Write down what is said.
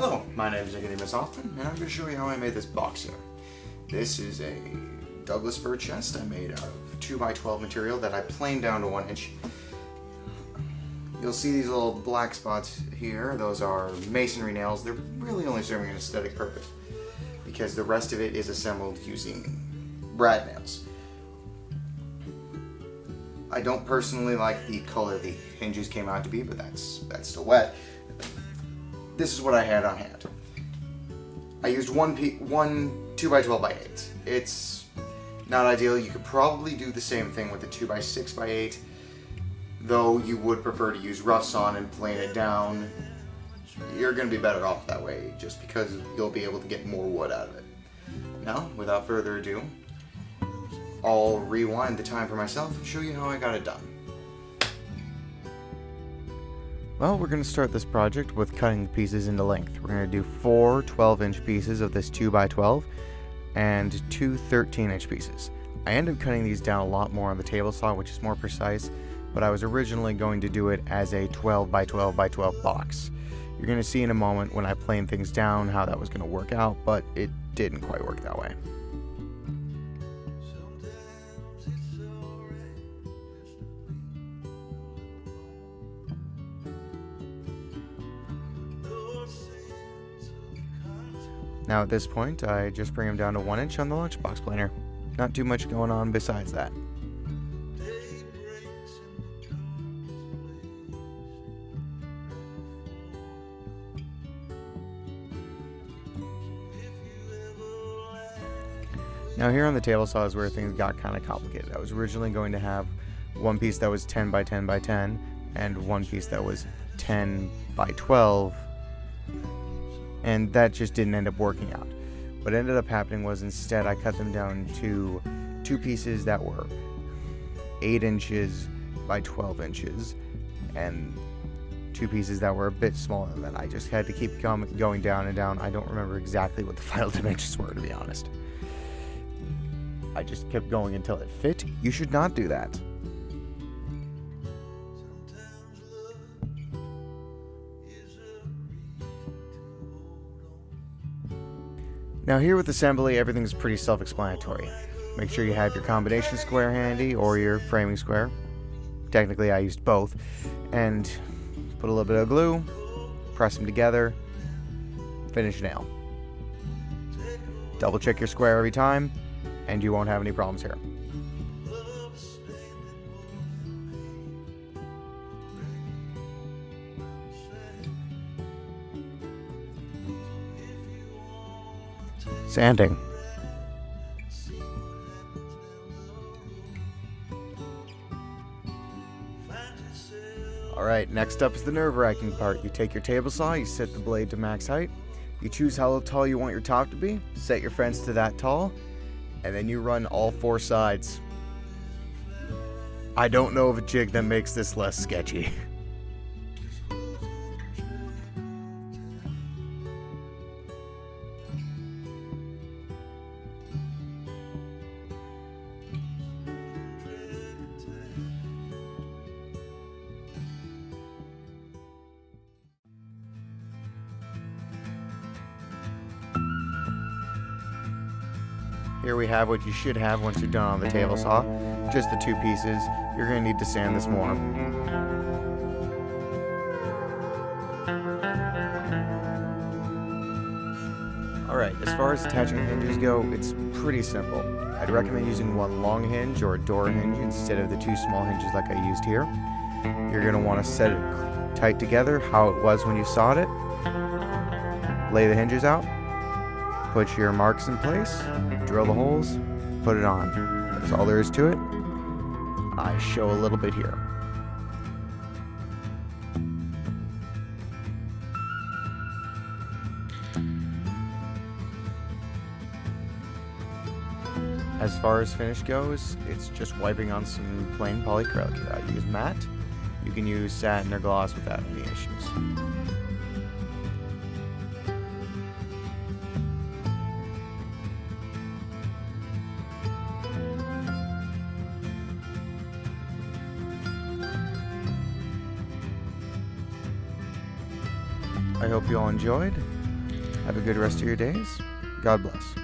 Hello, my name is Nicodemus Hoffman, and I'm going to show you how I made this box here. This is a Douglas fir chest I made out of 2x12 material that I planed down to 1 inch. You'll see these little black spots here. Those are masonry nails. They're really only serving an aesthetic purpose because the rest of it is assembled using brad nails. I don't personally like the color the hinges came out to be, but that's still wet. This is what I had on hand. I used one 2x12x8. It's not ideal. You could probably do the same thing with a 2x6x8, though you would prefer to use rough sawn and plane it down. You're going to be better off that way, just because you'll be able to get more wood out of it. Now, without further ado, I'll rewind the time for myself and show you how I got it done. Well, we're going to start this project with cutting the pieces into length. We're going to do 4 12-inch pieces of this 2x12 and 2 13-inch pieces. I ended up cutting these down a lot more on the table saw, which is more precise, but I was originally going to do it as a 12x12x12 box. You're going to see in a moment when I plane things down how that was going to work out, but it didn't quite work that way. Now at this point, I just bring them down to 1 inch on the lunchbox planer. Not too much going on besides that. Now here on the table saw is where things got kind of complicated. I was originally going to have one piece that was 10x10x10 and one piece that was 10x12. And that just didn't end up working out. What ended up happening was instead I cut them down to 2 pieces that were 8 inches by 12 inches and 2 pieces that were a bit smaller than that. I just had to keep going down and down. I don't remember exactly what the final dimensions were, to be honest. I just kept going until it fit. You should not do that. Now here with assembly, everything's pretty self-explanatory. Make sure you have your combination square handy or your framing square. Technically I used both. And put a little bit of glue, press them together, finish nail. Double check your square every time and you won't have any problems here. Sanding. Alright, next up is the nerve-wracking part. You take your table saw, you set the blade to max height, you choose how tall you want your top to be, set your fence to that tall, and then you run all 4 sides. I don't know of a jig that makes this less sketchy. Here we have what you should have once you're done on the table saw. Just the 2 pieces. You're going to need to sand this more. Alright, as far as attaching hinges go, it's pretty simple. I'd recommend using one long hinge or a door hinge instead of the 2 small hinges like I used here. You're going to want to set it tight together how it was when you sawed it. Lay the hinges out. Put your marks in place, drill the holes, put it on. That's all there is to it. I show a little bit here. As far as finish goes, it's just wiping on some plain polyacrylic here. I use matte. You can use satin or gloss without any issues. I hope you all enjoyed. Have a good rest of your days. God bless.